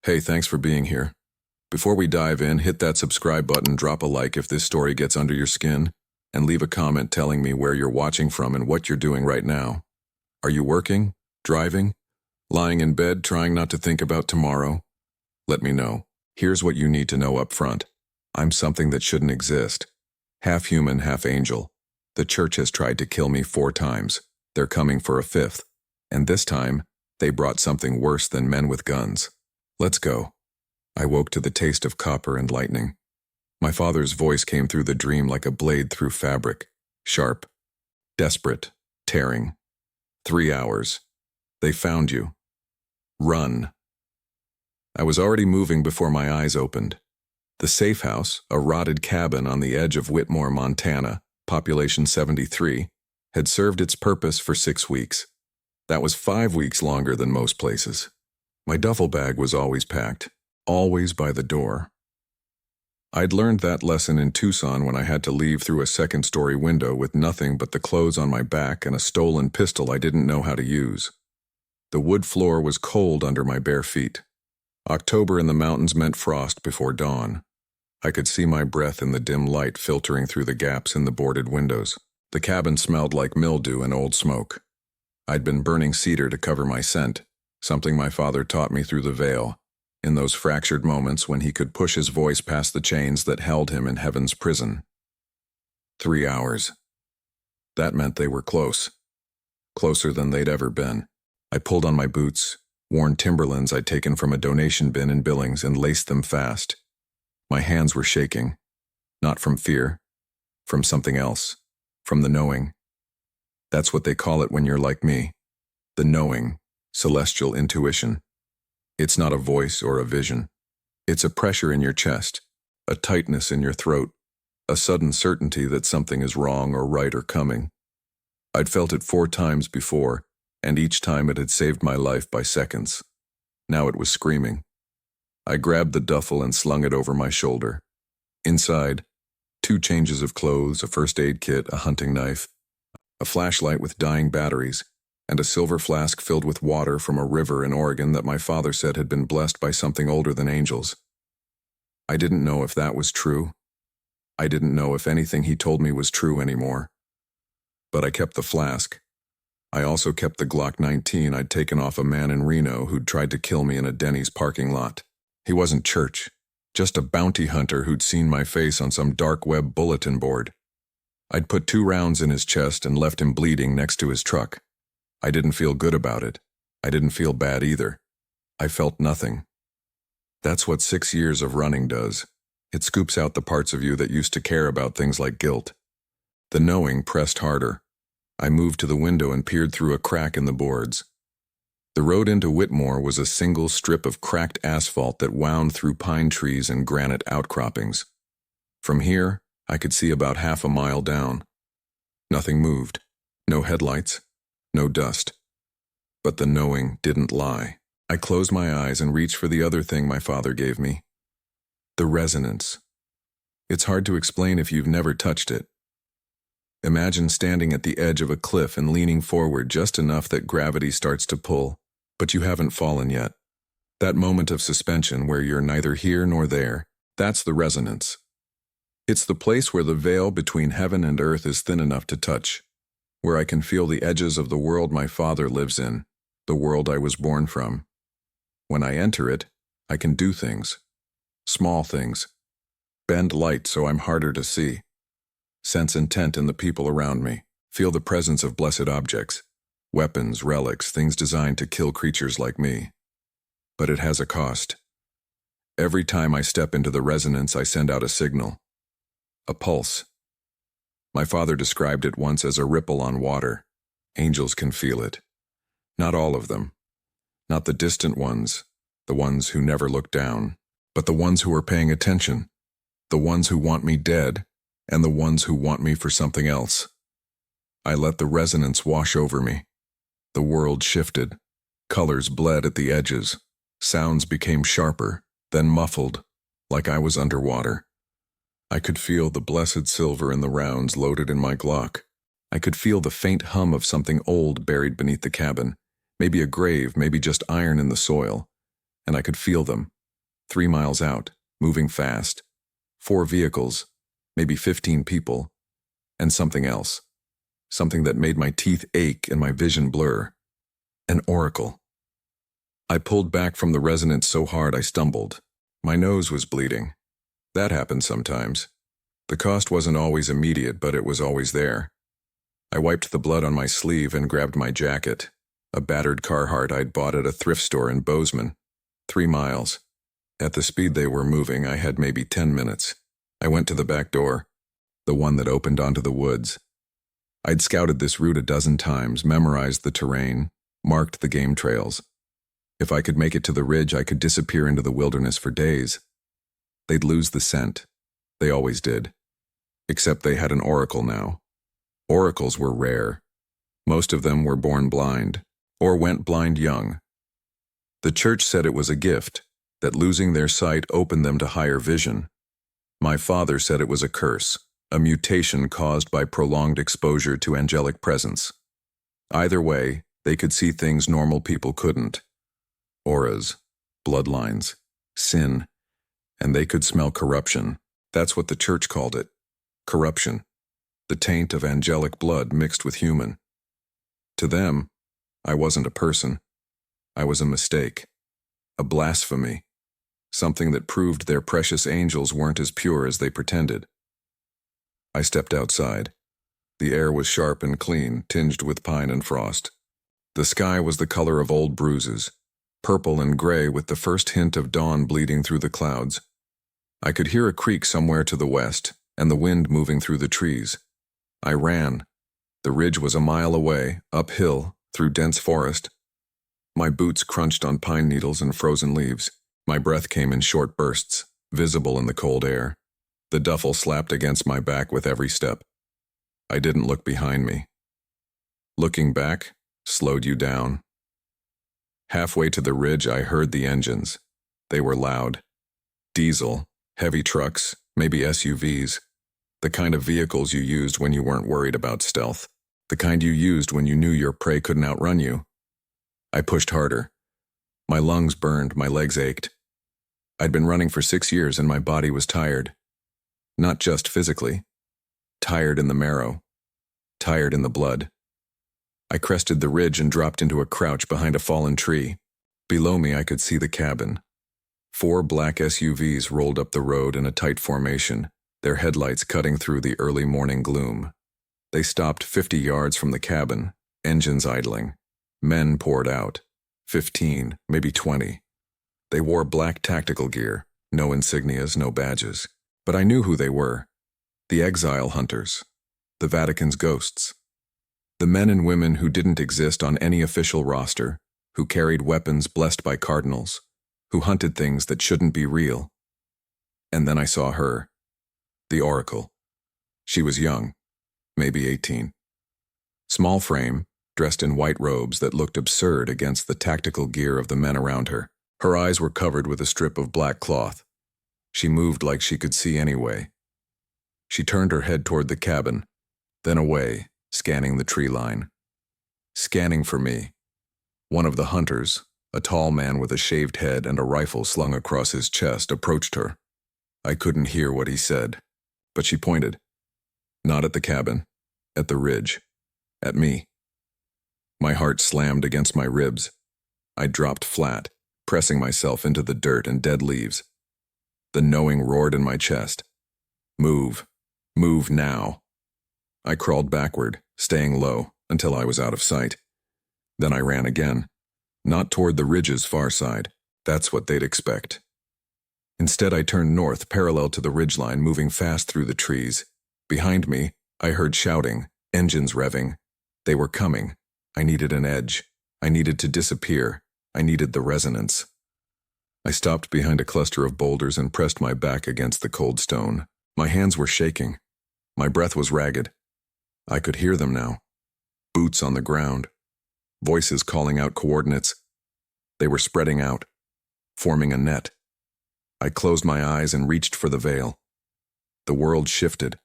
Hey, thanks for being here. Before we dive in, hit that subscribe button, drop a like if this story gets under your skin, and leave a comment telling me where you're watching from and what you're doing right now. Are you working? Driving? Lying in bed, trying not to think about tomorrow? Let me know. Here's what you need to know up front. I'm something that shouldn't exist. Half human, half angel. The church has tried to kill me 4 times. They're coming for a 5th. And this time, they brought something worse than men with guns. Let's go. I woke to the taste of copper and lightning. My father's voice came through the dream like a blade through fabric. Sharp. Desperate. Tearing. 3 hours. They found you. Run. I was already moving before my eyes opened. The safe house, a rotted cabin on the edge of Whitmore, Montana, population 73, had served its purpose for 6 weeks. That was 5 weeks longer than most places. My duffel bag was always packed, always by the door. I'd learned that lesson in Tucson when I had to leave through a second-story window with nothing but the clothes on my back and a stolen pistol I didn't know how to use. The wood floor was cold under my bare feet. October in the mountains meant frost before dawn. I could see my breath in the dim light filtering through the gaps in the boarded windows. The cabin smelled like mildew and old smoke. I'd been burning cedar to cover my scent, something my father taught me through the veil, in those fractured moments when he could push his voice past the chains that held him in heaven's prison. 3 hours. That meant they were close. Closer than they'd ever been. I pulled on my boots, worn Timberlands I'd taken from a donation bin in Billings, and laced them fast. My hands were shaking. Not from fear. From something else. From the knowing. That's what they call it when you're like me. The knowing. Celestial intuition. It's not a voice or a vision. It's a pressure in your chest, a tightness in your throat, a sudden certainty that something is wrong or right or coming. I'd felt it 4 times before, and each time it had saved my life by seconds. Now it was screaming. I grabbed the duffel and slung it over my shoulder. Inside, 2 changes of clothes, a first aid kit, a hunting knife, a flashlight with dying batteries, and a silver flask filled with water from a river in Oregon that my father said had been blessed by something older than angels. I didn't know if that was true. I didn't know if anything he told me was true anymore. But I kept the flask. I also kept the Glock 19 I'd taken off a man in Reno who'd tried to kill me in a Denny's parking lot. He wasn't church, just a bounty hunter who'd seen my face on some dark web bulletin board. I'd put 2 rounds in his chest and left him bleeding next to his truck. I didn't feel good about it. I didn't feel bad either. I felt nothing. That's what 6 years of running does. It scoops out the parts of you that used to care about things like guilt. The knowing pressed harder. I moved to the window and peered through a crack in the boards. The road into Whitmore was a single strip of cracked asphalt that wound through pine trees and granite outcroppings. From here, I could see about half a mile down. Nothing moved. No headlights. No dust. But the knowing didn't lie. I closed my eyes and reached for the other thing my father gave me. The resonance. It's hard to explain if you've never touched it. Imagine standing at the edge of a cliff and leaning forward just enough that gravity starts to pull, but you haven't fallen yet. That moment of suspension where you're neither here nor there, that's the resonance. It's the place where the veil between heaven and earth is thin enough to touch, where I can feel the edges of the world my father lives in, the world I was born from. When I enter it, I can do things. Small things. Bend light so I'm harder to see. Sense intent in the people around me. Feel the presence of blessed objects. Weapons, relics, things designed to kill creatures like me. But it has a cost. Every time I step into the resonance, I send out a signal. A pulse. My father described it once as a ripple on water. Angels can feel it. Not all of them. Not the distant ones, the ones who never look down, but the ones who are paying attention, the ones who want me dead, and the ones who want me for something else. I let the resonance wash over me. The world shifted. Colors bled at the edges. Sounds became sharper, then muffled, like I was underwater. I could feel the blessed silver in the rounds loaded in my Glock. I could feel the faint hum of something old buried beneath the cabin, maybe a grave, maybe just iron in the soil, and I could feel them, 3 miles out, moving fast. 4 vehicles, maybe 15 people, and something else. Something that made my teeth ache and my vision blur. An oracle. I pulled back from the resonance so hard I stumbled. My nose was bleeding. That happened sometimes. The cost wasn't always immediate, but it was always there. I wiped the blood on my sleeve and grabbed my jacket, a battered Carhartt I'd bought at a thrift store in Bozeman. 3 miles. At the speed they were moving, I had maybe 10 minutes. I went to the back door, the one that opened onto the woods. I'd scouted this route a dozen times, memorized the terrain, marked the game trails. If I could make it to the ridge, I could disappear into the wilderness for days. They'd lose the scent. They always did. Except they had an oracle now. Oracles were rare. Most of them were born blind, or went blind young. The church said it was a gift, that losing their sight opened them to higher vision. My father said it was a curse, a mutation caused by prolonged exposure to angelic presence. Either way, they could see things normal people couldn't. Auras, bloodlines, sin, and they could smell corruption. That's what the church called it. Corruption. The taint of angelic blood mixed with human. To them, I wasn't a person. I was a mistake. A blasphemy. Something that proved their precious angels weren't as pure as they pretended. I stepped outside. The air was sharp and clean, tinged with pine and frost. The sky was the color of old bruises, purple and gray with the first hint of dawn bleeding through the clouds. I could hear a creek somewhere to the west, and the wind moving through the trees. I ran. The ridge was a mile away, uphill, through dense forest. My boots crunched on pine needles and frozen leaves. My breath came in short bursts, visible in the cold air. The duffel slapped against my back with every step. I didn't look behind me. Looking back slowed you down. Halfway to the ridge, I heard the engines. They were loud. Diesel, heavy trucks, maybe SUVs. The kind of vehicles you used when you weren't worried about stealth. The kind you used when you knew your prey couldn't outrun you. I pushed harder. My lungs burned, my legs ached. I'd been running for 6 years and my body was tired. Not just physically. Tired in the marrow. Tired in the blood. I crested the ridge and dropped into a crouch behind a fallen tree. Below me I could see the cabin. 4 black SUVs rolled up the road in a tight formation, their headlights cutting through the early morning gloom. They stopped 50 yards from the cabin, engines idling. Men poured out. 15, maybe 20. They wore black tactical gear, no insignias, no badges. But I knew who they were. The exile hunters. The Vatican's ghosts. The men and women who didn't exist on any official roster, who carried weapons blessed by cardinals, who hunted things that shouldn't be real. And then I saw her. The oracle. She was young, maybe 18. Small frame, dressed in white robes that looked absurd against the tactical gear of the men around her. Her eyes were covered with a strip of black cloth. She moved like she could see anyway. She turned her head toward the cabin, then away, scanning the tree line. Scanning for me. One of the hunters, a tall man with a shaved head and a rifle slung across his chest, approached her. I couldn't hear what he said, but she pointed. Not at the cabin, at the ridge, at me. My heart slammed against my ribs. I dropped flat, pressing myself into the dirt and dead leaves. The knowing roared in my chest. Move. Move now. I crawled backward, staying low, until I was out of sight. Then I ran again. Not toward the ridge's far side. That's what they'd expect. Instead, I turned north, parallel to the ridgeline, moving fast through the trees. Behind me, I heard shouting, engines revving. They were coming. I needed an edge. I needed to disappear. I needed the resonance. I stopped behind a cluster of boulders and pressed my back against the cold stone. My hands were shaking. My breath was ragged. I could hear them now. Boots on the ground. Voices calling out coordinates. They were spreading out, forming a net. I closed my eyes and reached for the veil. The world shifted.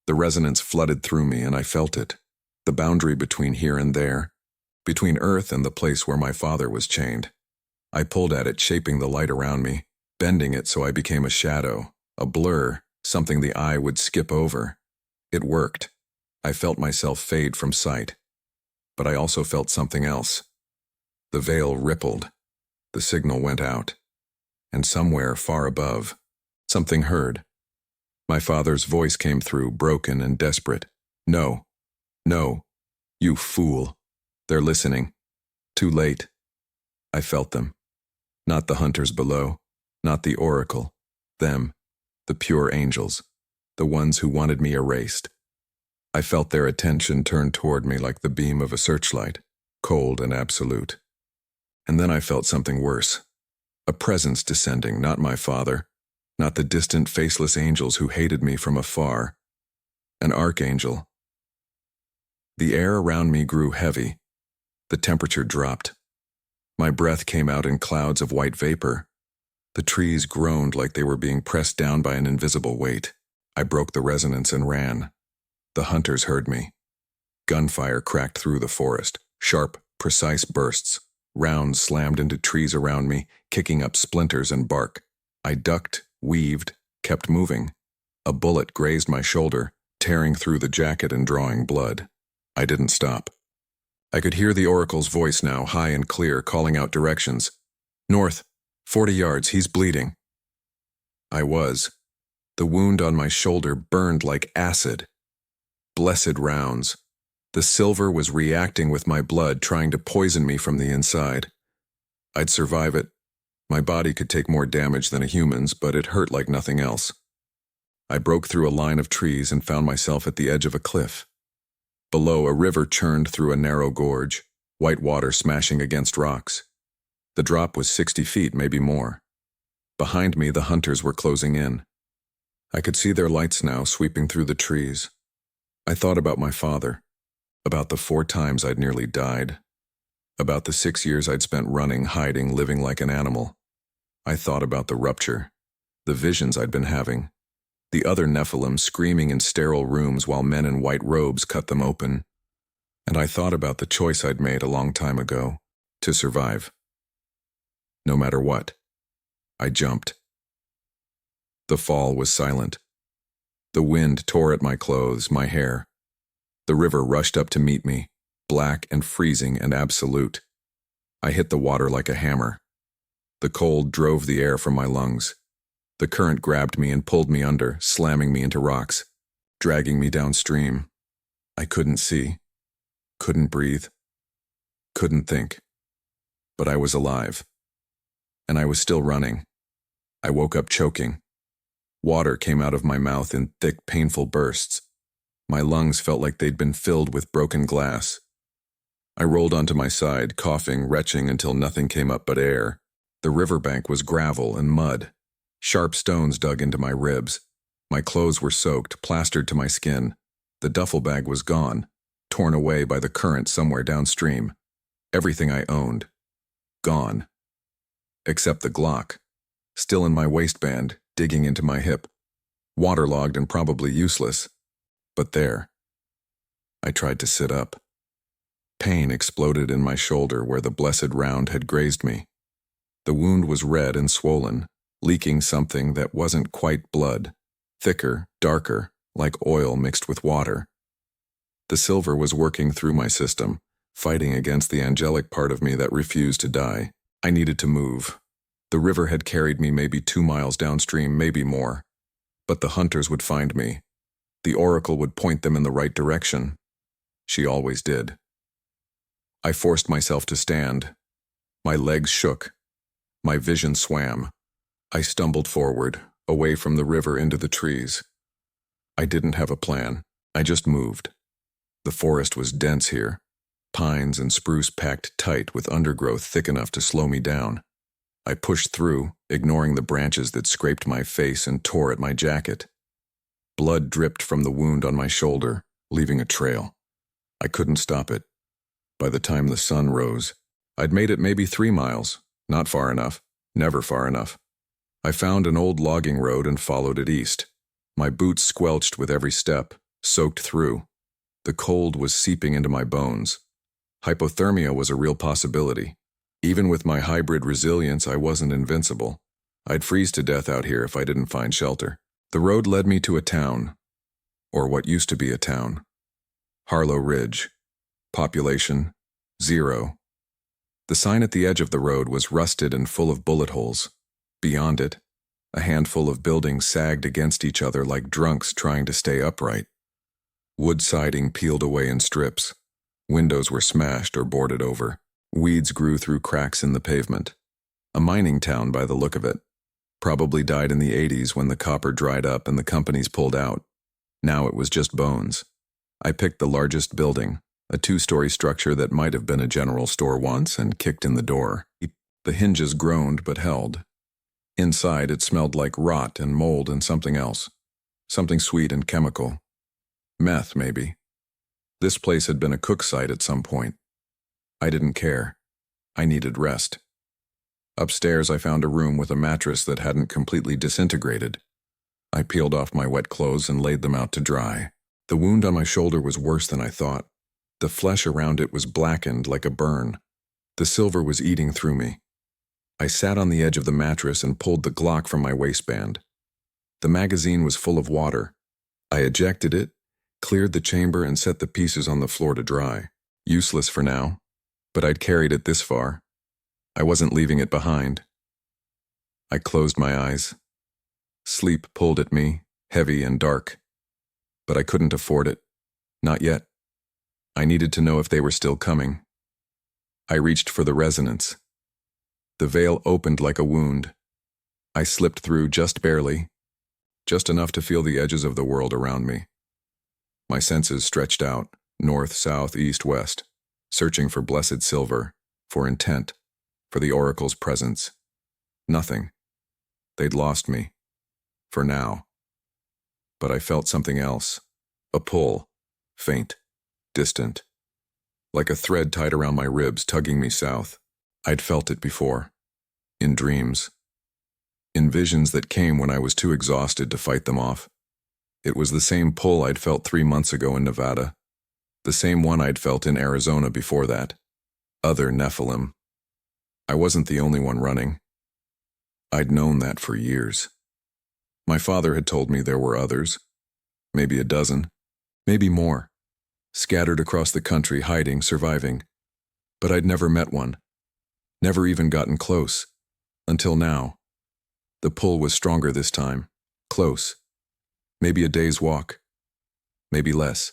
The resonance flooded through me, and I felt it. The boundary between here and there, between Earth and the place where my father was chained. I pulled at it, shaping the light around me. bending it so I became a shadow, a blur, something the eye would skip over. It worked. I felt myself fade from sight. But I also felt something else. The veil rippled. The signal went out. And somewhere far above, something heard. My father's voice came through, broken and desperate. No. No. You fool. They're listening. Too late. I felt them. Not the hunters below. Not the oracle. Them. The pure angels. The ones who wanted me erased. I felt their attention turn toward me like the beam of a searchlight, cold and absolute. And then I felt something worse. A presence descending, not my father, not the distant faceless angels who hated me from afar. An archangel. The air around me grew heavy. The temperature dropped. My breath came out in clouds of white vapor. The trees groaned like they were being pressed down by an invisible weight. I broke the resonance and ran. The hunters heard me. Gunfire cracked through the forest, sharp, precise bursts. Rounds slammed into trees around me, kicking up splinters and bark. I ducked, weaved, kept moving. A bullet grazed my shoulder, tearing through the jacket and drawing blood. I didn't stop. I could hear the oracle's voice now, high and clear, calling out directions. North, 40 yards, he's bleeding. I was. The wound on my shoulder burned like acid. Blessed rounds. The silver was reacting with my blood, trying to poison me from the inside. I'd survive it. My body could take more damage than a human's, but it hurt like nothing else. I broke through a line of trees and found myself at the edge of a cliff. Below, a river churned through a narrow gorge, white water smashing against rocks. The drop was 60 feet, maybe more. Behind me, the hunters were closing in. I could see their lights now sweeping through the trees. I thought about my father, about the 4 times I'd nearly died, about the 6 years I'd spent running, hiding, living like an animal. I thought about the rupture, the visions I'd been having, the other Nephilim screaming in sterile rooms while men in white robes cut them open. And I thought about the choice I'd made a long time ago, to survive. No matter what, I jumped. The fall was silent. The wind tore at my clothes, my hair. The river rushed up to meet me, black and freezing and absolute. I hit the water like a hammer. The cold drove the air from my lungs. The current grabbed me and pulled me under, slamming me into rocks, dragging me downstream. I couldn't see, couldn't breathe, couldn't think. But I was alive. And I was still running. I woke up choking. Water came out of my mouth in thick, painful bursts. My lungs felt like they'd been filled with broken glass. I rolled onto my side, coughing, retching until nothing came up but air. The riverbank was gravel and mud. Sharp stones dug into my ribs. My clothes were soaked, plastered to my skin. The duffel bag was gone, torn away by the current somewhere downstream. Everything I owned. Gone. Except the Glock. Still in my waistband, digging into my hip. Waterlogged and probably useless. But there. I tried to sit up. Pain exploded in my shoulder where the blessed round had grazed me. The wound was red and swollen, leaking something that wasn't quite blood, thicker, darker, like oil mixed with water. The silver was working through my system, fighting against the angelic part of me that refused to die. I needed to move. The river had carried me maybe 2 miles downstream, maybe more. But the hunters would find me. The oracle would point them in the right direction. She always did. I forced myself to stand. My legs shook. My vision swam. I stumbled forward, away from the river into the trees. I didn't have a plan. I just moved. The forest was dense here. Pines and spruce packed tight with undergrowth thick enough to slow me down. I pushed through, ignoring the branches that scraped my face and tore at my jacket. Blood dripped from the wound on my shoulder, leaving a trail. I couldn't stop it. By the time the sun rose, I'd made it maybe 3 miles. Not far enough. Never far enough. I found an old logging road and followed it east. My boots squelched with every step, soaked through. The cold was seeping into my bones. Hypothermia was a real possibility. Even with my hybrid resilience, I wasn't invincible. I'd freeze to death out here if I didn't find shelter. The road led me to a town, or what used to be a town. Harlow Ridge. Population, 0. The sign at the edge of the road was rusted and full of bullet holes. Beyond it, a handful of buildings sagged against each other like drunks trying to stay upright. Wood siding peeled away in strips. Windows were smashed or boarded over. Weeds grew through cracks in the pavement. A mining town by the look of it. Probably died in the 80s when the copper dried up and the companies pulled out. Now it was just bones. I picked the largest building, a 2-story structure that might have been a general store once, and kicked in the door. The hinges groaned but held. Inside it smelled like rot and mold and something else. Something sweet and chemical. Meth, maybe. This place had been a cook site at some point. I didn't care. I needed rest. Upstairs I found a room with a mattress that hadn't completely disintegrated. I peeled off my wet clothes and laid them out to dry. The wound on my shoulder was worse than I thought. The flesh around it was blackened like a burn. The silver was eating through me. I sat on the edge of the mattress and pulled the Glock from my waistband. The magazine was full of water. I ejected it, cleared the chamber, and set the pieces on the floor to dry. Useless for now, but I'd carried it this far. I wasn't leaving it behind. I closed my eyes. Sleep pulled at me, heavy and dark. But I couldn't afford it. Not yet. I needed to know if they were still coming. I reached for the resonance. The veil opened like a wound. I slipped through just barely, just enough to feel the edges of the world around me. My senses stretched out, north, south, east, west, searching for blessed silver, for intent, for the oracle's presence. Nothing. They'd lost me. For now. But I felt something else. A pull. Faint. Distant. Like a thread tied around my ribs, tugging me south. I'd felt it before. In dreams. In visions that came when I was too exhausted to fight them off. It was the same pull I'd felt 3 months ago in Nevada. The same one I'd felt in Arizona before that. Other Nephilim. I wasn't the only one running. I'd known that for years. My father had told me there were others. Maybe a dozen. Maybe more. Scattered across the country, hiding, surviving. But I'd never met one. Never even gotten close. Until now. The pull was stronger this time. Close. Maybe a day's walk. Maybe less.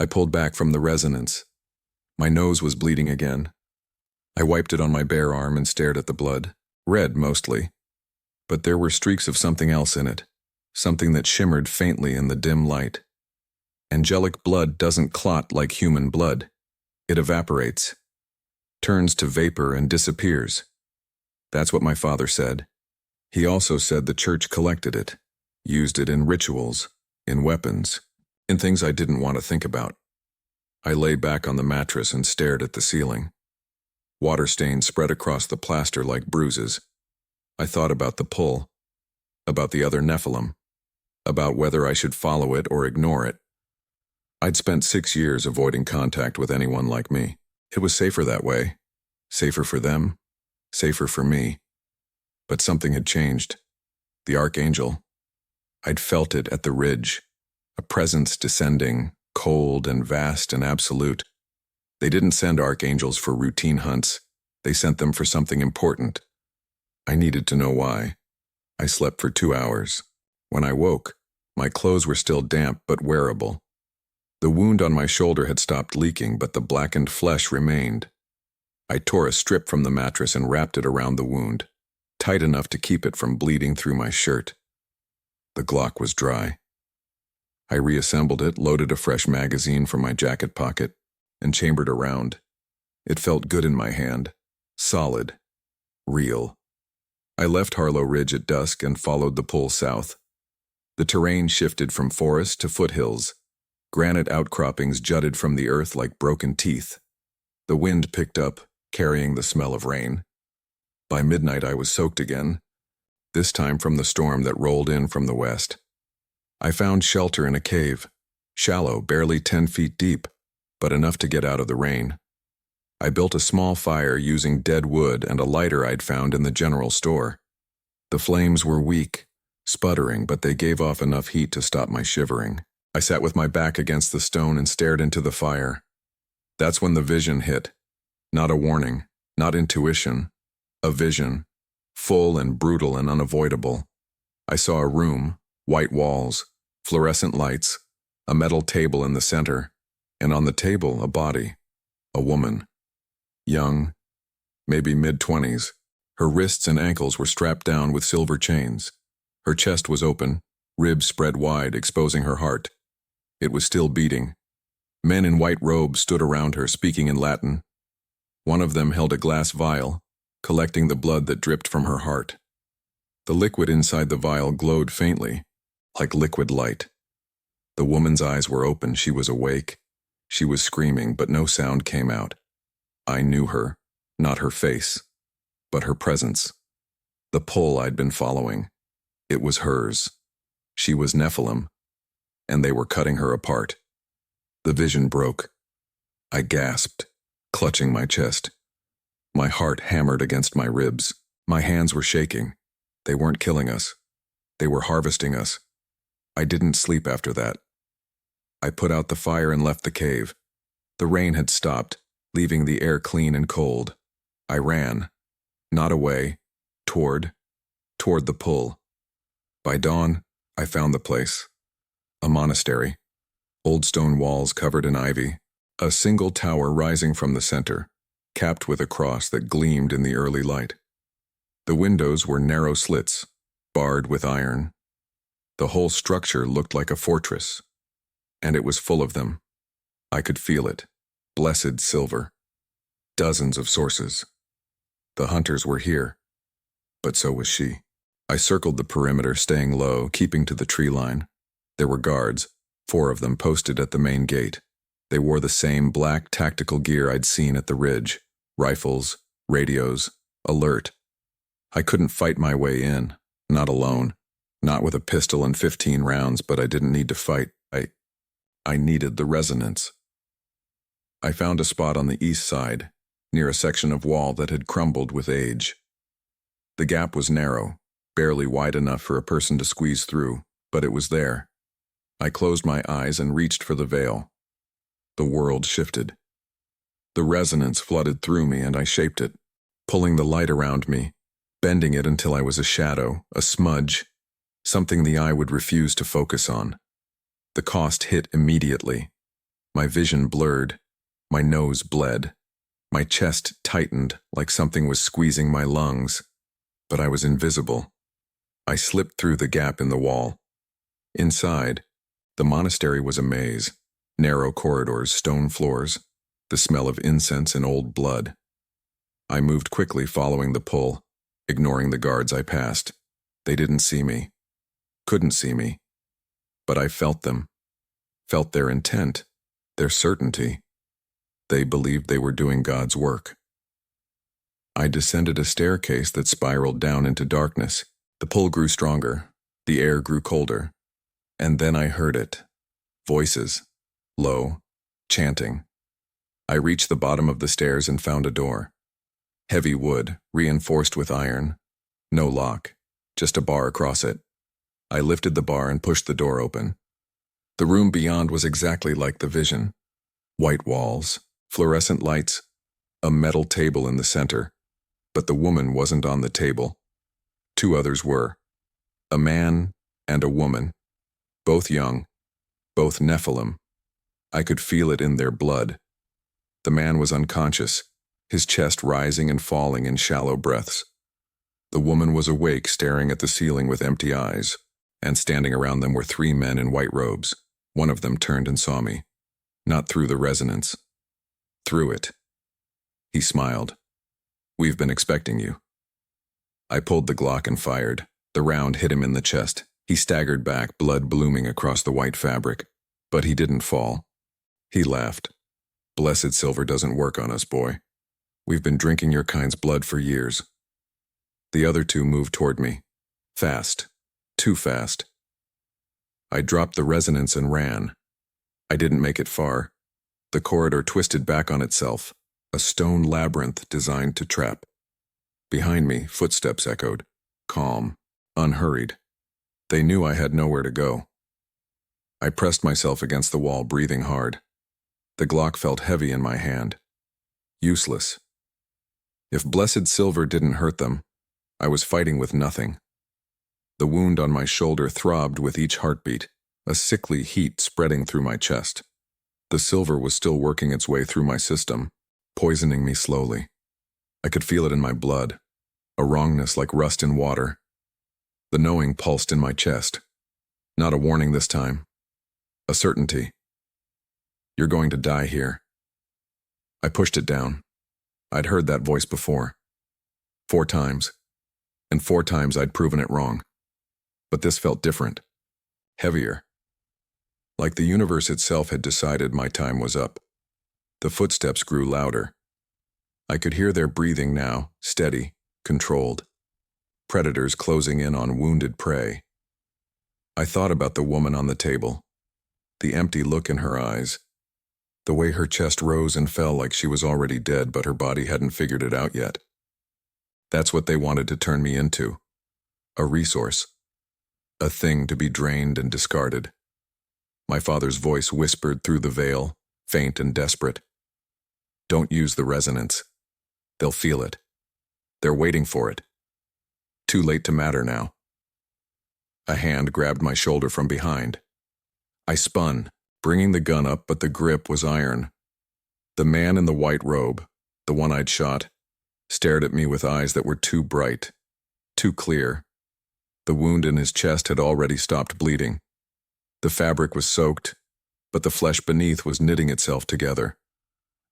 I pulled back from the resonance. My nose was bleeding again. I wiped it on my bare arm and stared at the blood. Red, mostly. But there were streaks of something else in it. Something that shimmered faintly in the dim light. Angelic blood doesn't clot like human blood. It evaporates. Turns to vapor and disappears. That's what my father said. He also said the church collected it. Used it in rituals. In weapons. In things I didn't want to think about. I lay back on the mattress and stared at the ceiling. Water stains spread across the plaster like bruises. I thought about the pull. About the other Nephilim. About whether I should follow it or ignore it. I'd spent 6 years avoiding contact with anyone like me. It was safer that way. Safer for them. Safer for me. But something had changed. The Archangel. I'd felt it at the ridge. A presence descending, cold and vast and absolute. They didn't send archangels for routine hunts. They sent them for something important. I needed to know why. I slept for 2 hours. When I woke, my clothes were still damp but wearable. The wound on my shoulder had stopped leaking, but the blackened flesh remained. I tore a strip from the mattress and wrapped it around the wound, tight enough to keep it from bleeding through my shirt. The Glock was dry. I reassembled it, loaded a fresh magazine from my jacket pocket, and chambered around. It felt good in my hand. Solid. Real. I left Harlow Ridge at dusk and followed the pull south. The terrain shifted from forest to foothills. Granite outcroppings jutted from the earth like broken teeth. The wind picked up, carrying the smell of rain. By midnight I was soaked again, this time from the storm that rolled in from the west. I found shelter in a cave, shallow, barely 10 feet deep, but enough to get out of the rain. I built a small fire using dead wood and a lighter I'd found in the general store. The flames were weak, sputtering, but they gave off enough heat to stop my shivering. I sat with my back against the stone and stared into the fire. That's when the vision hit. Not a warning, not intuition. A vision, full and brutal and unavoidable. I saw a room, white walls, fluorescent lights, a metal table in the center, and on the table a body, a woman. Young, maybe mid-20s. Her wrists and ankles were strapped down with silver chains. Her chest was open, ribs spread wide, exposing her heart. It was still beating. Men in white robes stood around her, speaking in Latin. One of them held a glass vial, collecting the blood that dripped from her heart. The liquid inside the vial glowed faintly, like liquid light. The woman's eyes were open. She was awake. She was screaming, but no sound came out. I knew her, not her face, but her presence. The pull I'd been following. It was hers. She was Nephilim, and they were cutting her apart. The vision broke. I gasped, clutching my chest. My heart hammered against my ribs. My hands were shaking. They weren't killing us. They were harvesting us. I didn't sleep after that. I put out the fire and left the cave. The rain had stopped, leaving the air clean and cold. I ran, not away, toward the pull. By dawn, I found the place. A monastery. Old stone walls covered in ivy. A single tower rising from the center, capped with a cross that gleamed in the early light. The windows were narrow slits, barred with iron. The whole structure looked like a fortress, and it was full of them. I could feel it. Blessed silver. Dozens of sources. The hunters were here, but so was she. I circled the perimeter, staying low, keeping to the tree line. There were guards, 4 of them posted at the main gate. They wore the same black tactical gear I'd seen at the ridge. Rifles, radios, alert. I couldn't fight my way in, not alone. Not with a pistol and 15 rounds, but I didn't need to fight. I needed the resonance. I found a spot on the east side, near a section of wall that had crumbled with age. The gap was narrow, barely wide enough for a person to squeeze through, but it was there. I closed my eyes and reached for the veil. The world shifted. The resonance flooded through me and I shaped it, pulling the light around me, bending it until I was a shadow, a smudge, something the eye would refuse to focus on. The cost hit immediately. My vision blurred, my nose bled, my chest tightened like something was squeezing my lungs, but I was invisible. I slipped through the gap in the wall. Inside, the monastery was a maze, narrow corridors, stone floors, the smell of incense and old blood. I moved quickly, following the pull, ignoring the guards I passed. They didn't see me, couldn't see me, but I felt them, felt their intent, their certainty. They believed they were doing God's work. I descended a staircase that spiraled down into darkness. The pull grew stronger, the air grew colder, and then I heard it. Voices, low, chanting. I reached the bottom of the stairs and found a door. Heavy wood, reinforced with iron. No lock, just a bar across it. I lifted the bar and pushed the door open. The room beyond was exactly like the vision. White walls, fluorescent lights, a metal table in the center. But the woman wasn't on the table. 2 others were. A man and a woman. Both young, both Nephilim. I could feel it in their blood. The man was unconscious, his chest rising and falling in shallow breaths. The woman was awake, staring at the ceiling with empty eyes, and standing around them were 3 men in white robes. One of them turned and saw me. Not through the resonance. Through it. He smiled. "We've been expecting you." I pulled the Glock and fired. The round hit him in the chest. He staggered back, blood blooming across the white fabric. But he didn't fall. He laughed. "Blessed silver doesn't work on us, boy. We've been drinking your kind's blood for years." The other 2 moved toward me. Fast. Too fast. I dropped the resonance and ran. I didn't make it far. The corridor twisted back on itself, a stone labyrinth designed to trap. Behind me, footsteps echoed, calm, unhurried. They knew I had nowhere to go. I pressed myself against the wall, breathing hard. The Glock felt heavy in my hand. Useless. If blessed silver didn't hurt them, I was fighting with nothing. The wound on my shoulder throbbed with each heartbeat, a sickly heat spreading through my chest. The silver was still working its way through my system, poisoning me slowly. I could feel it in my blood, a wrongness like rust in water. The knowing pulsed in my chest. Not a warning this time. A certainty. You're going to die here. I pushed it down. I'd heard that voice before. 4 times. And 4 times I'd proven it wrong. But this felt different. Heavier. Like the universe itself had decided my time was up. The footsteps grew louder. I could hear their breathing now, steady, controlled. Predators closing in on wounded prey. I thought about the woman on the table. The empty look in her eyes. The way her chest rose and fell like she was already dead, but her body hadn't figured it out yet. That's what they wanted to turn me into. A resource. A thing to be drained and discarded. My father's voice whispered through the veil, faint and desperate. Don't use the resonance. They'll feel it. They're waiting for it. Too late to matter now. A hand grabbed my shoulder from behind. I spun, bringing the gun up, but the grip was iron. The man in the white robe, the one I'd shot, stared at me with eyes that were too bright, too clear. The wound in his chest had already stopped bleeding. The fabric was soaked, but the flesh beneath was knitting itself together.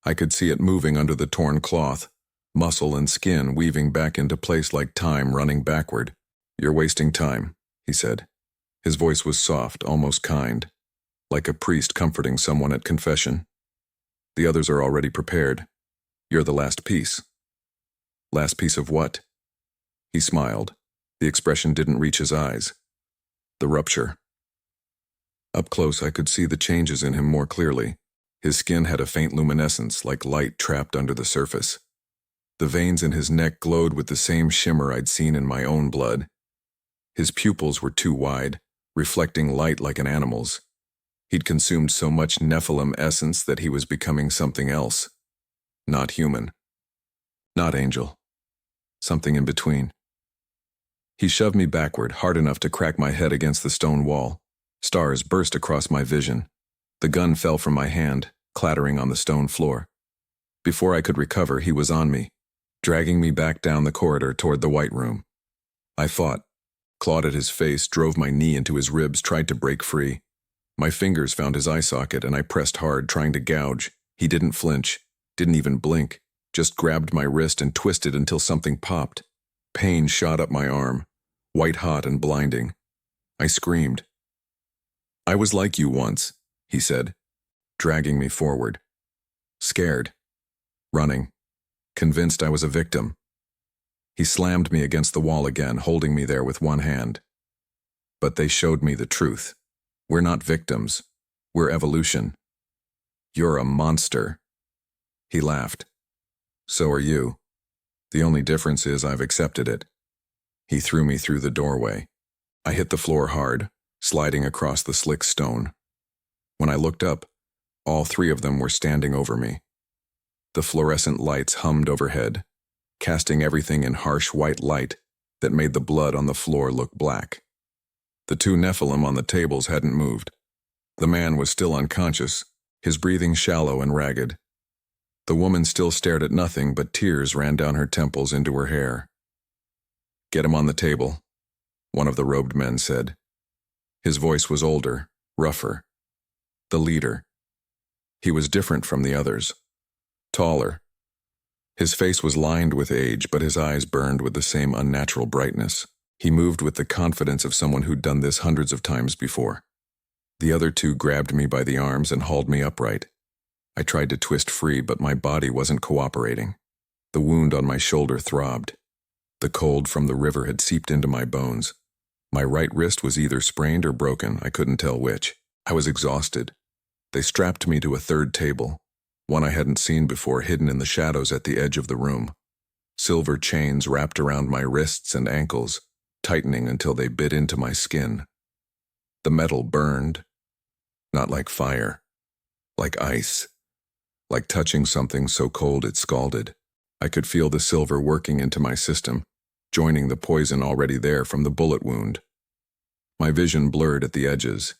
I could see it moving under the torn cloth, muscle and skin weaving back into place like time running backward. You're wasting time, he said. His voice was soft, almost kind, like a priest comforting someone at confession. The others are already prepared. You're the last piece. Last piece of what? He smiled. The expression didn't reach his eyes. The rupture. Up close, I could see the changes in him more clearly. His skin had a faint luminescence, like light trapped under the surface. The veins in his neck glowed with the same shimmer I'd seen in my own blood. His pupils were too wide, reflecting light like an animal's. He'd consumed so much Nephilim essence that he was becoming something else. Not human. Not angel. Something in between. He shoved me backward, hard enough to crack my head against the stone wall. Stars burst across my vision. The gun fell from my hand, clattering on the stone floor. Before I could recover, he was on me, dragging me back down the corridor toward the white room. I fought, clawed at his face, drove my knee into his ribs, tried to break free. My fingers found his eye socket, and I pressed hard, trying to gouge. He didn't flinch, didn't even blink, just grabbed my wrist and twisted until something popped. Pain shot up my arm, white hot and blinding. I screamed. I was like you once, he said, dragging me forward. Scared. Running. Convinced I was a victim. He slammed me against the wall again, holding me there with one hand. But they showed me the truth. We're not victims. We're evolution. You're a monster. He laughed. So are you. The only difference is I've accepted it. He threw me through the doorway. I hit the floor hard, sliding across the slick stone. When I looked up, all 3 of them were standing over me. The fluorescent lights hummed overhead, casting everything in harsh white light that made the blood on the floor look black. The 2 Nephilim on the tables hadn't moved. The man was still unconscious, his breathing shallow and ragged. The woman still stared at nothing, but tears ran down her temples into her hair. Get him on the table, one of the robed men said. His voice was older, rougher. The leader. He was different from the others. Taller. His face was lined with age, but his eyes burned with the same unnatural brightness. He moved with the confidence of someone who'd done this hundreds of times before. The other 2 grabbed me by the arms and hauled me upright. I tried to twist free, but my body wasn't cooperating. The wound on my shoulder throbbed. The cold from the river had seeped into my bones. My right wrist was either sprained or broken, I couldn't tell which. I was exhausted. They strapped me to a 3rd table, one I hadn't seen before, hidden in the shadows at the edge of the room. Silver chains wrapped around my wrists and ankles, tightening until they bit into my skin. The metal burned, not like fire, like ice, like touching something so cold it scalded. I could feel the silver working into my system, joining the poison already there from the bullet wound. My vision blurred at the edges.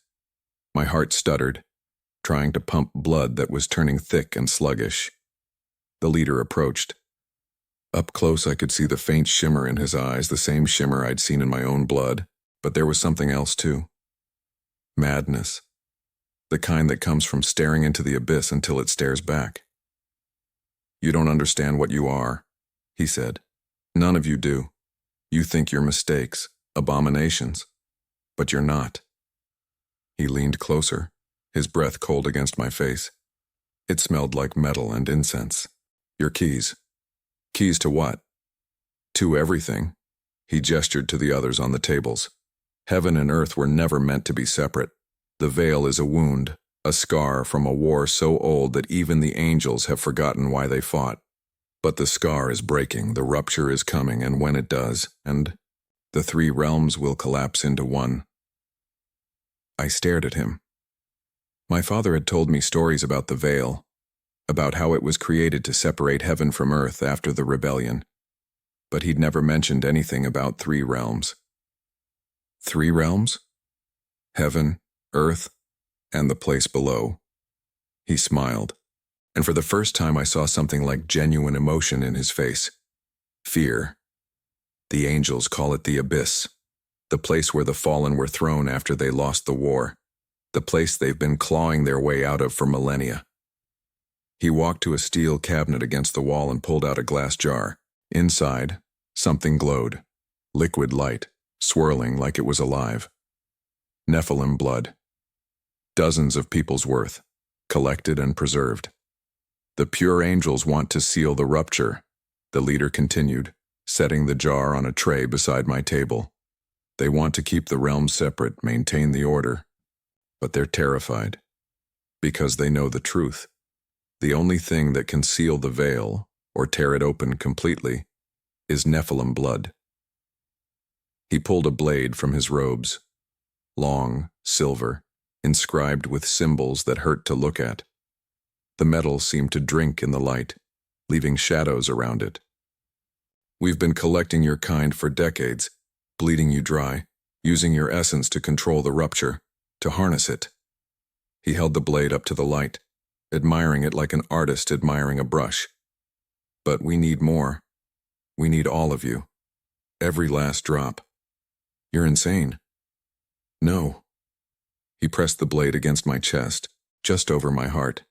My heart stuttered, trying to pump blood that was turning thick and sluggish. The leader approached. Up close I could see the faint shimmer in his eyes, the same shimmer I'd seen in my own blood, but there was something else too. Madness. The kind that comes from staring into the abyss until it stares back. "You don't understand what you are," he said. "None of you do. You think you're mistakes, abominations, but you're not." He leaned closer, his breath cold against my face. It smelled like metal and incense. "Your keys." "Keys to what?" "To everything." He gestured to the others on the tables. "Heaven and earth were never meant to be separate. The veil is a wound, a scar from a war so old that even the angels have forgotten why they fought. But the scar is breaking, the rupture is coming, and when it does, the three realms will collapse into one." I stared at him. My father had told me stories about the veil, about how it was created to separate heaven from earth after the rebellion, but he'd never mentioned anything about three realms. 3 realms? Heaven, earth, and the place below. He smiled, and for the first time I saw something like genuine emotion in his face. Fear. The angels call it the abyss, the place where the fallen were thrown after they lost the war, the place they've been clawing their way out of for millennia. He walked to a steel cabinet against the wall and pulled out a glass jar. Inside, something glowed, liquid light, swirling like it was alive. Nephilim blood. Dozens of people's worth, collected and preserved. "The pure angels want to seal the rupture," the leader continued, setting the jar on a tray beside my table. "They want to keep the realms separate, maintain the order. But they're terrified, because they know the truth. The only thing that can seal the veil, or tear it open completely, is Nephilim blood." He pulled a blade from his robes, long, silver, inscribed with symbols that hurt to look at. The metal seemed to drink in the light, leaving shadows around it. "We've been collecting your kind for decades, bleeding you dry, using your essence to control the rupture, to harness it." He held the blade up to the light, admiring it like an artist admiring a brush. "But we need more. We need all of you. Every last drop." "You're insane." "No." He pressed the blade against my chest, just over my heart.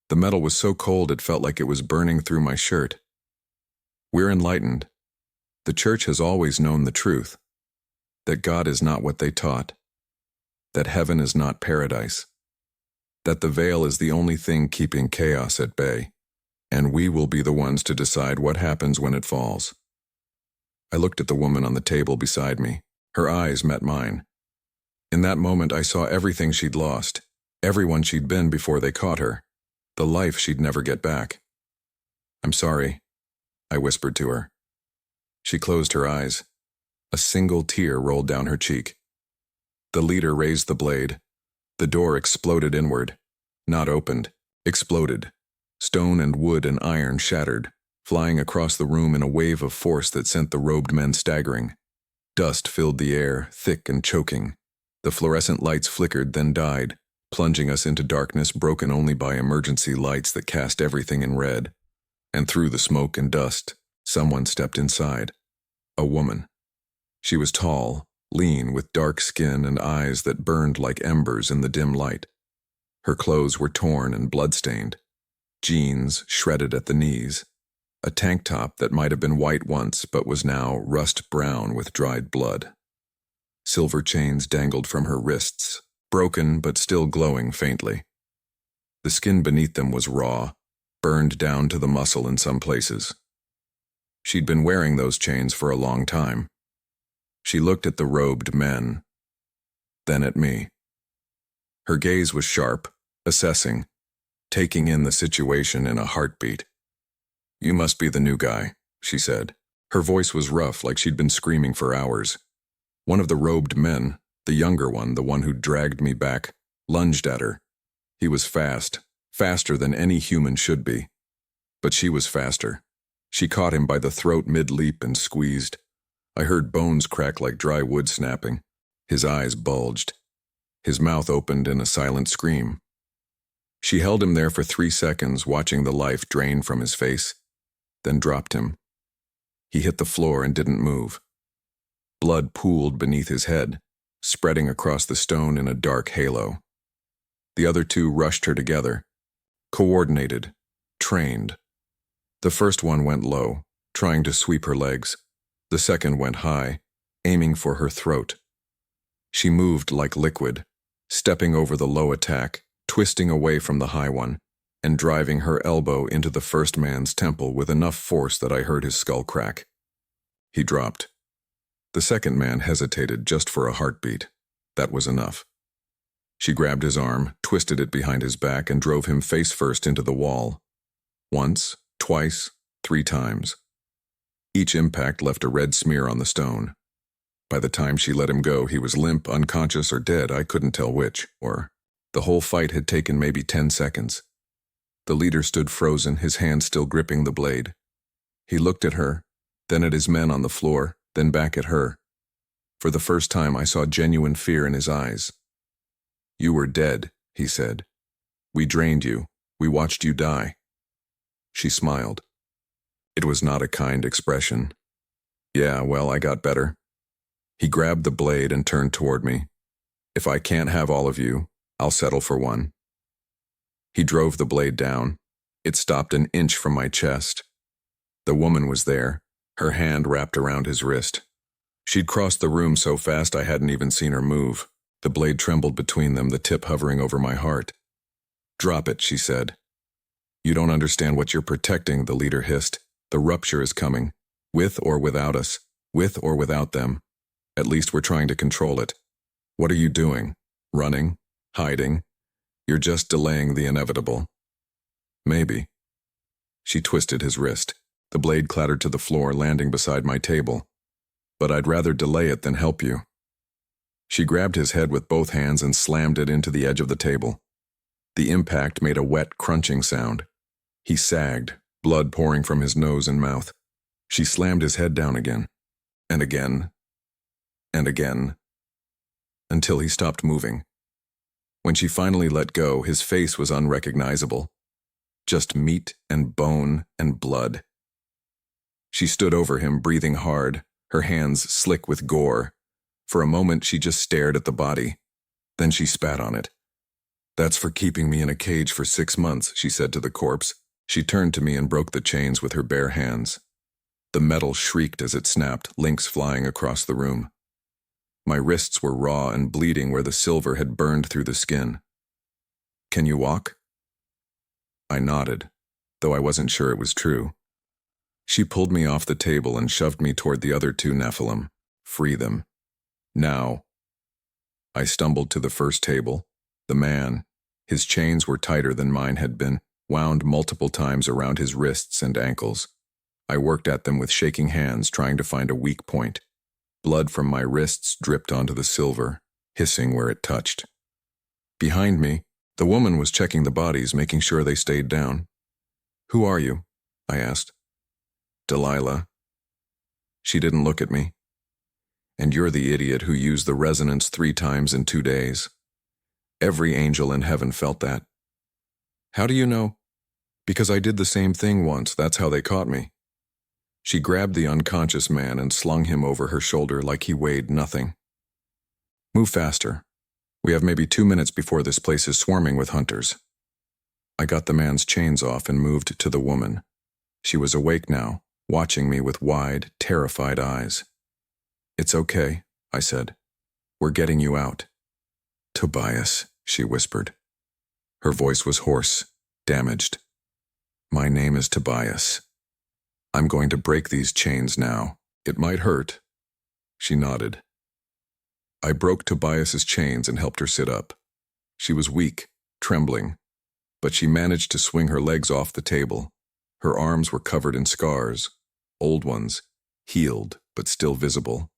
The metal was so cold it felt like it was burning through my shirt. "We're enlightened. The church has always known the truth, that God is not what they taught, that heaven is not paradise, that the veil is the only thing keeping chaos at bay, and we will be the ones to decide what happens when it falls." I looked at the woman on the table beside me. Her eyes met mine. In that moment I saw everything she'd lost, everyone she'd been before they caught her, the life she'd never get back. "I'm sorry," I whispered to her. She closed her eyes. A single tear rolled down her cheek. The leader raised the blade. The door exploded inward. Not opened. Exploded. Stone and wood and iron shattered, flying across the room in a wave of force that sent the robed men staggering. Dust filled the air, thick and choking. The fluorescent lights flickered, then died, plunging us into darkness broken only by emergency lights that cast everything in red. And through the smoke and dust, someone stepped inside. A woman. She was tall, lean, with dark skin and eyes that burned like embers in the dim light. Her clothes were torn and blood-stained. Jeans shredded at the knees. A tank top that might have been white once but was now rust-brown with dried blood. Silver chains dangled from her wrists, broken but still glowing faintly. The skin beneath them was raw, burned down to the muscle in some places. She'd been wearing those chains for a long time. She looked at the robed men, then at me. Her gaze was sharp, assessing, taking in the situation in a heartbeat. "You must be the new guy," she said, Her voice was rough, like she'd been screaming for hours. One of the robed men, the younger one, the one who dragged me back, lunged at her. He was fast, faster than any human should be. But she was faster. She caught him by the throat mid-leap and squeezed. I heard bones crack like dry wood snapping. His eyes bulged. His mouth opened in a silent scream. She held him there for 3 seconds, watching the life drain from his face, then dropped him. He hit the floor and didn't move. Blood pooled beneath his head, spreading across the stone in a dark halo. The other two rushed her together, coordinated, trained. The first one went low, trying to sweep her legs. The second went high, aiming for her throat. She moved like liquid, stepping over the low attack, twisting away from the high one, and driving her elbow into the first man's temple with enough force that I heard his skull crack. He dropped. The second man hesitated just for a heartbeat. That was enough. She grabbed his arm, twisted it behind his back, and drove him face first into the wall. Once, twice, 3 times. Each impact left a red smear on the stone. By the time she let him go, he was limp, unconscious, or dead. I couldn't tell which, or the whole fight had taken maybe 10 seconds. The leader stood frozen, his hand still gripping the blade. He looked at her, then at his men on the floor, then back at her. For the first time, I saw genuine fear in his eyes. "You were dead," he said. "We drained you. We watched you die." She smiled. It was not a kind expression. "Yeah, well, I got better." He grabbed the blade and turned toward me. "If I can't have all of you, I'll settle for one." He drove the blade down. It stopped an inch from my chest. The woman was there, her hand wrapped around his wrist. She'd crossed the room so fast I hadn't even seen her move. The blade trembled between them, the tip hovering over my heart. "Drop it," she said. "You don't understand what you're protecting," the leader hissed. "The rupture is coming, with or without us, with or without them. At least we're trying to control it. What are you doing? Running? Hiding? You're just delaying the inevitable." "Maybe." She twisted his wrist. The blade clattered to the floor, landing beside my table. "But I'd rather delay it than help you." She grabbed his head with both hands and slammed it into the edge of the table. The impact made a wet, crunching sound. He sagged, blood pouring from his nose and mouth. She slammed his head down again, and again, and again, until he stopped moving. When she finally let go, his face was unrecognizable. Just meat and bone and blood. She stood over him, breathing hard, her hands slick with gore. For a moment, she just stared at the body. Then she spat on it. "That's for keeping me in a cage for 6 months," she said to the corpse. She turned to me and broke the chains with her bare hands. The metal shrieked as it snapped, links flying across the room. My wrists were raw and bleeding where the silver had burned through the skin. "Can you walk?" I nodded, though I wasn't sure it was true. She pulled me off the table and shoved me toward the other 2 Nephilim. "Free them. Now." I stumbled to the first table. The man, his chains were tighter than mine had been, wound multiple times around his wrists and ankles. I worked at them with shaking hands, trying to find a weak point. Blood from my wrists dripped onto the silver, hissing where it touched. Behind me, the woman was checking the bodies, making sure they stayed down. "Who are you?" I asked. "Delilah." She didn't look at me. "And you're the idiot who used the resonance 3 times in 2 days. Every angel in heaven felt that." "How do you know?" "Because I did the same thing once. That's how they caught me." She grabbed the unconscious man and slung him over her shoulder like he weighed nothing. "Move faster. We have maybe 2 minutes before this place is swarming with hunters." I got the man's chains off and moved to the woman. She was awake now, watching me with wide, terrified eyes. "It's okay," I said. "We're getting you out." "Tobias," she whispered. Her voice was hoarse, damaged. "My name is Tobias. I'm going to break these chains now. It might hurt." She nodded. I broke Tobias's chains and helped her sit up. She was weak, trembling, but she managed to swing her legs off the table. Her arms were covered in scars, old ones, healed but still visible,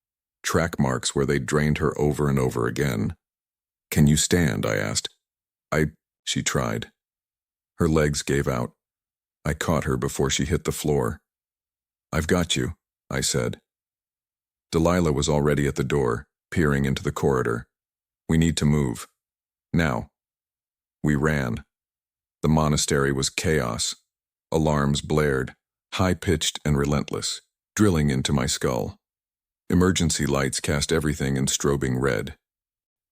track marks where they'd drained her over and over again. "Can you stand?" I asked. She tried. Her legs gave out. I caught her before she hit the floor. "I've got you," I said. Delilah was already at the door, peering into the corridor. "We need to move. Now." We ran. The monastery was chaos. Alarms blared, high-pitched and relentless, drilling into my skull. Emergency lights cast everything in strobing red.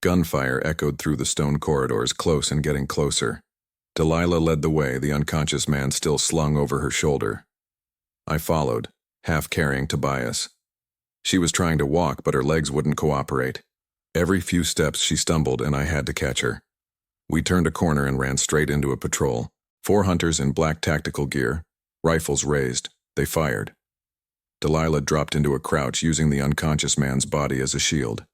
Gunfire echoed through the stone corridors, close and getting closer. Delilah led the way, the unconscious man still slung over her shoulder. I followed, half carrying Tobias. She was trying to walk, but her legs wouldn't cooperate. Every few steps she stumbled, and I had to catch her. We turned a corner and ran straight into a patrol. 4 hunters in black tactical gear, rifles raised. They fired. Delilah dropped into a crouch, using the unconscious man's body as a shield.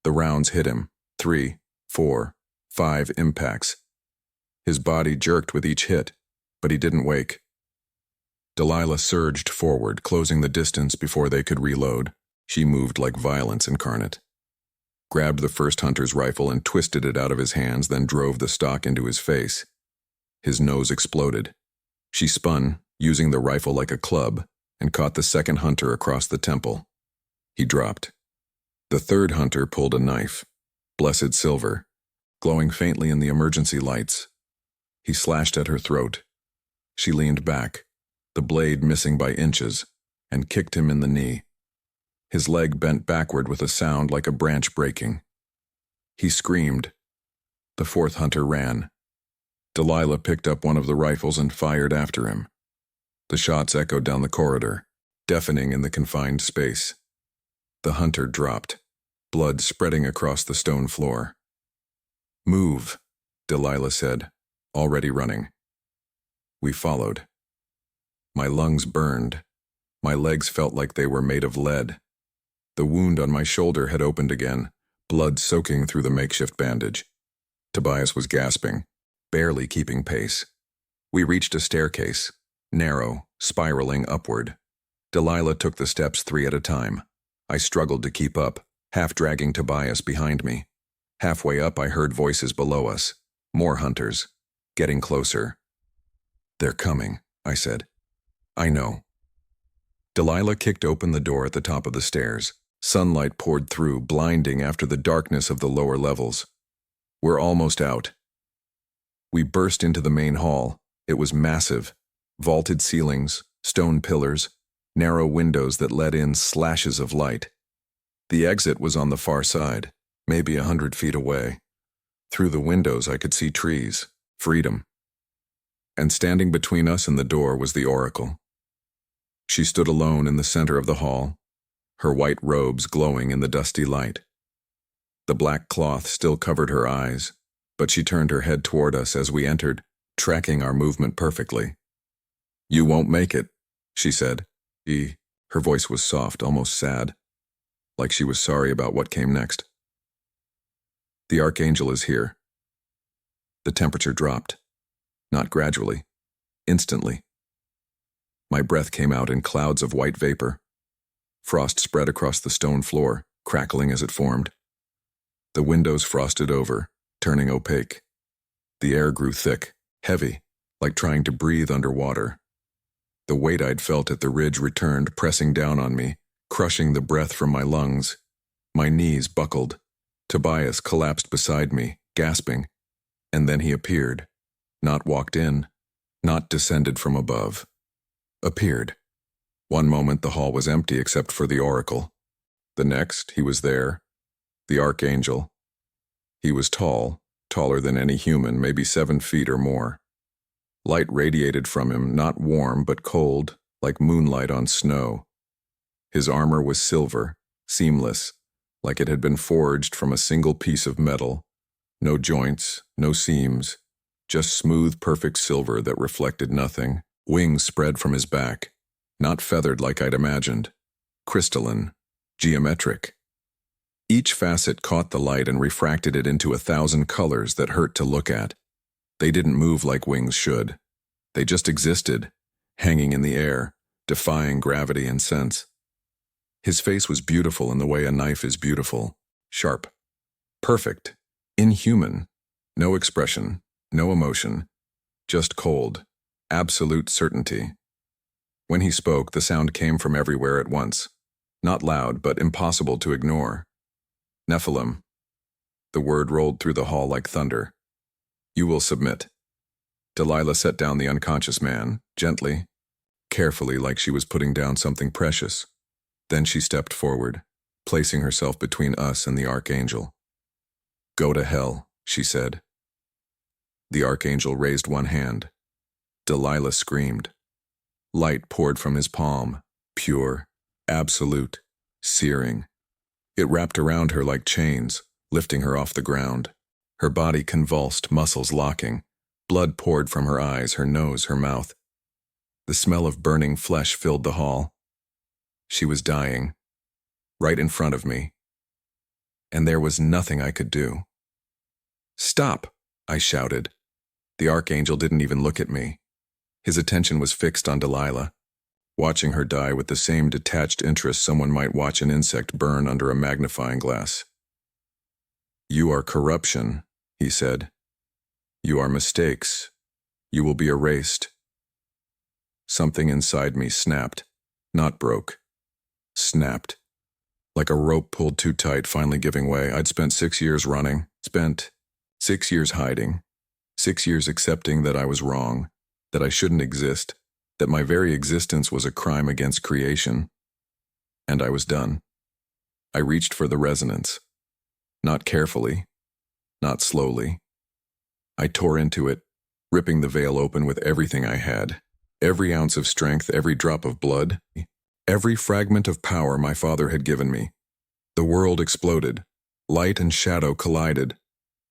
The rounds hit him. 3, 4, 5 impacts. His body jerked with each hit, but he didn't wake. Delilah surged forward, closing the distance before they could reload. She moved like violence incarnate. Grabbed the first hunter's rifle and twisted it out of his hands, then drove the stock into his face. His nose exploded. She spun, using the rifle like a club, and caught the second hunter across the temple. He dropped. The third hunter pulled a knife, blessed silver, glowing faintly in the emergency lights. He slashed at her throat. She leaned back, the blade missing by inches, and kicked him in the knee. His leg bent backward with a sound like a branch breaking. He screamed. The fourth hunter ran. Delilah picked up one of the rifles and fired after him. The shots echoed down the corridor, deafening in the confined space. The hunter dropped, blood spreading across the stone floor. "Move," Delilah said, already running. We followed. My lungs burned. My legs felt like they were made of lead. The wound on my shoulder had opened again, blood soaking through the makeshift bandage. Tobias was gasping, barely keeping pace. We reached a staircase, narrow, spiraling upward. Delilah took the steps 3 at a time. I struggled to keep up, half dragging Tobias behind me. Halfway up, I heard voices below us. More hunters, getting closer. "They're coming," I said. "I know." Delilah kicked open the door at the top of the stairs. Sunlight poured through, blinding after the darkness of the lower levels. "We're almost out." We burst into the main hall. It was massive. Vaulted ceilings, stone pillars, narrow windows that let in slashes of light. The exit was on the far side, maybe 100 feet away. Through the windows I could see trees, freedom. And standing between us and the door was the oracle. She stood alone in the center of the hall, her white robes glowing in the dusty light. The black cloth still covered her eyes, but she turned her head toward us as we entered, tracking our movement perfectly. "You won't make it," she said. Her voice was soft, almost sad, like she was sorry about what came next. "The Archangel is here." The temperature dropped, not gradually, instantly. My breath came out in clouds of white vapor. Frost spread across the stone floor, crackling as it formed. The windows frosted over, turning opaque. The air grew thick, heavy, like trying to breathe underwater. The weight I'd felt at the ridge returned, pressing down on me, crushing the breath from my lungs. My knees buckled. Tobias collapsed beside me, gasping. And then he appeared. Not walked in, not descended from above. Appeared. One moment the hall was empty except for the oracle. The next, he was there. The Archangel. He was tall, taller than any human, maybe 7 feet or more. Light radiated from him, not warm but cold, like moonlight on snow. His armor was silver, seamless, like it had been forged from a single piece of metal. No joints, no seams, just smooth, perfect silver that reflected nothing. Wings spread from his back, not feathered like I'd imagined. Crystalline, geometric. Each facet caught the light and refracted it into 1,000 colors that hurt to look at. They didn't move like wings should. They just existed, hanging in the air, defying gravity and sense. His face was beautiful in the way a knife is beautiful, sharp, perfect, inhuman, no expression, no emotion, just cold, absolute certainty. When he spoke, the sound came from everywhere at once, not loud but impossible to ignore. Nephilim. The word rolled through the hall like thunder. You will submit. Delilah set down the unconscious man, gently, carefully, like she was putting down something precious. Then she stepped forward, placing herself between us and the archangel. Go to hell, she said. The archangel raised one hand. Delilah screamed. Light poured from his palm, pure, absolute, searing. It wrapped around her like chains, lifting her off the ground. Her body convulsed, muscles locking. Blood poured from her eyes, her nose, her mouth. The smell of burning flesh filled the hall. She was dying, right in front of me. And there was nothing I could do. Stop, I shouted. The archangel didn't even look at me. His attention was fixed on Delilah, watching her die with the same detached interest someone might watch an insect burn under a magnifying glass. You are corruption, he said. You are mistakes. You will be erased. Something inside me snapped, not broke. Snapped. Like a rope pulled too tight, finally giving way. I'd spent 6 years running, spent 6 years hiding, 6 years accepting that I was wrong, that I shouldn't exist, that my very existence was a crime against creation. And I was done. I reached for the resonance. Not carefully, not slowly. I tore into it, ripping the veil open with everything I had, every ounce of strength, every drop of blood, every fragment of power my father had given me. The world exploded. Light and shadow collided.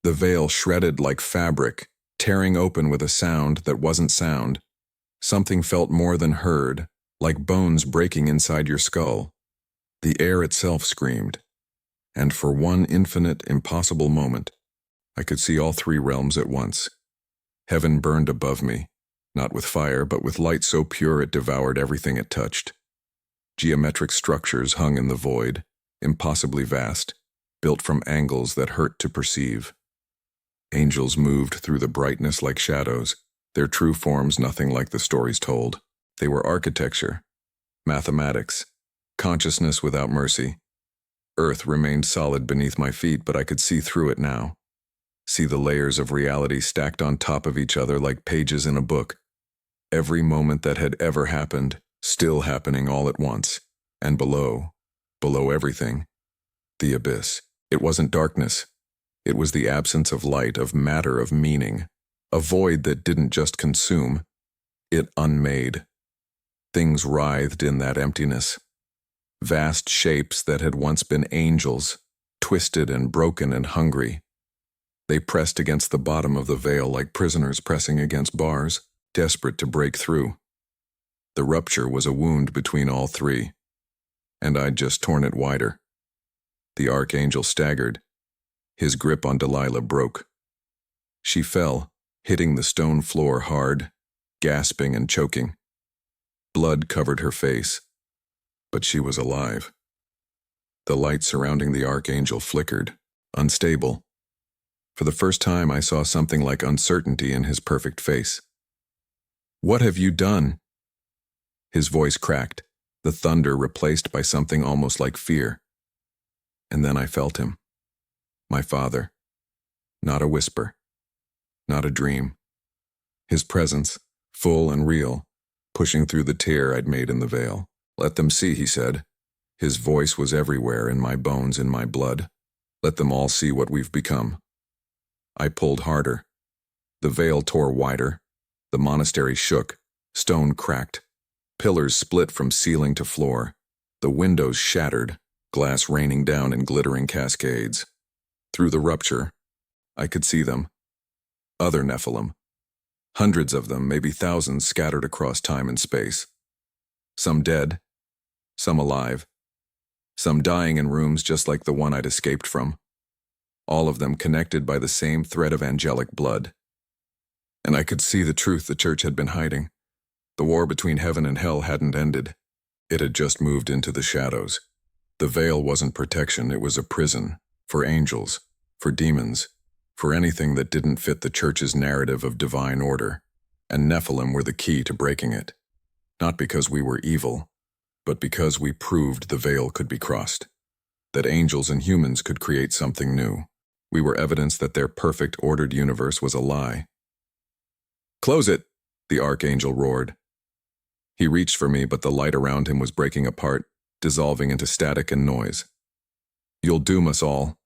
The veil shredded like fabric, tearing open with a sound that wasn't sound. Something felt more than heard, like bones breaking inside your skull. The air itself screamed. And for one infinite, impossible moment, I could see all 3 realms at once. Heaven burned above me, not with fire, but with light so pure it devoured everything it touched. Geometric structures hung in the void, impossibly vast, built from angles that hurt to perceive. Angels moved through the brightness like shadows, their true forms nothing like the stories told. They were architecture, mathematics, consciousness without mercy. Earth remained solid beneath my feet, but I could see through it now. See the layers of reality stacked on top of each other like pages in a book. Every moment that had ever happened, still happening all at once. And below everything, the abyss. It wasn't darkness. It was the absence of light, of matter, of meaning. A void that didn't just consume, it unmade. Things writhed in that emptiness. Vast shapes that had once been angels, twisted and broken and hungry. They pressed against the bottom of the veil like prisoners pressing against bars, desperate to break through. The rupture was a wound between all 3, and I'd just torn it wider. The archangel staggered. His grip on Delilah broke. She fell, hitting the stone floor hard, gasping and choking. Blood covered her face, but she was alive. The light surrounding the archangel flickered, unstable. For the first time, I saw something like uncertainty in his perfect face. What have you done? His voice cracked, the thunder replaced by something almost like fear. And then I felt him. My father. Not a whisper. Not a dream. His presence, full and real, pushing through the tear I'd made in the veil. Let them see, he said. His voice was everywhere, in my bones, in my blood. Let them all see what we've become. I pulled harder. The veil tore wider. The monastery shook. Stone cracked. Pillars split from ceiling to floor. The windows shattered, glass raining down in glittering cascades. Through the rupture, I could see them. Other Nephilim. Hundreds of them, maybe thousands, scattered across time and space. Some dead, some alive, some dying in rooms just like the one I'd escaped from. All of them connected by the same thread of angelic blood. And I could see the truth the church had been hiding. The war between heaven and hell hadn't ended. It had just moved into the shadows. The veil wasn't protection, it was a prison. For angels, for demons, for anything that didn't fit the church's narrative of divine order. And Nephilim were the key to breaking it. Not because we were evil, but because we proved the veil could be crossed. That angels and humans could create something new. We were evidence that their perfect, ordered universe was a lie. "Close it!" the archangel roared. He reached for me, but the light around him was breaking apart, dissolving into static and noise. "You'll doom us all."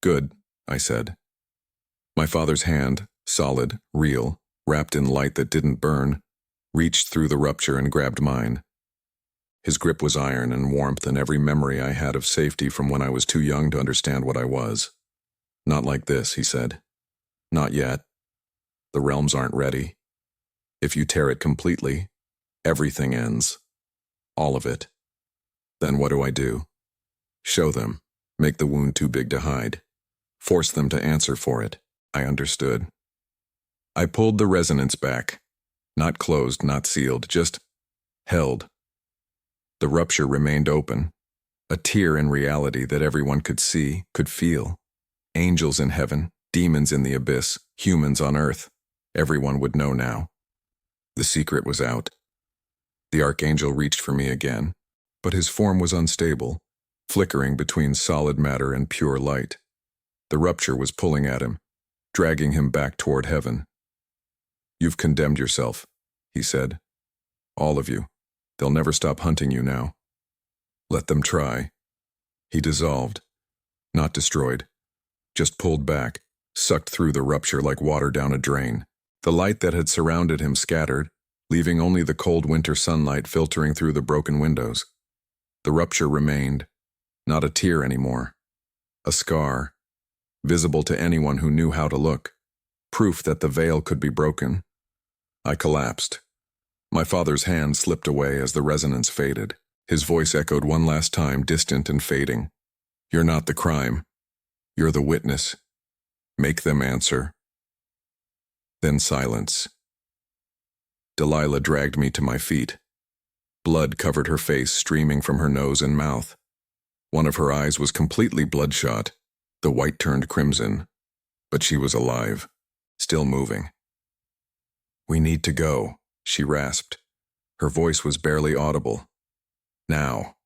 "Good," I said. My father's hand, solid, real, wrapped in light that didn't burn, reached through the rupture and grabbed mine. His grip was iron and warmth and every memory I had of safety from when I was too young to understand what I was. "Not like this," he said. "Not yet. The realms aren't ready. If you tear it completely, everything ends. All of it. Then what do? Show them. Make the wound too big to hide. Force them to answer for it." I understood. I pulled the resonance back. Not closed, not sealed, just held. The rupture remained open, a tear in reality that everyone could see, could feel. Angels in heaven, demons in the abyss, humans on earth. Everyone would know now. The secret was out. The archangel reached for me again, but his form was unstable, flickering between solid matter and pure light. The rupture was pulling at him, dragging him back toward heaven. "You've condemned yourself," he said. "All of you. They'll never stop hunting you now. Let them try." He dissolved, not destroyed, just pulled back, sucked through the rupture like water down a drain. The light that had surrounded him scattered, leaving only the cold winter sunlight filtering through the broken windows. The rupture remained, not a tear anymore. A scar, visible to anyone who knew how to look, proof that the veil could be broken. I collapsed. My father's hand slipped away as the resonance faded. His voice echoed one last time, distant and fading. "You're not the crime. You're the witness. Make them answer." Then silence. Delilah dragged me to my feet. Blood covered her face, streaming from her nose and mouth. One of her eyes was completely bloodshot. The white turned crimson. But she was alive, still moving. "We need to go," she rasped. Her voice was barely audible. "Now."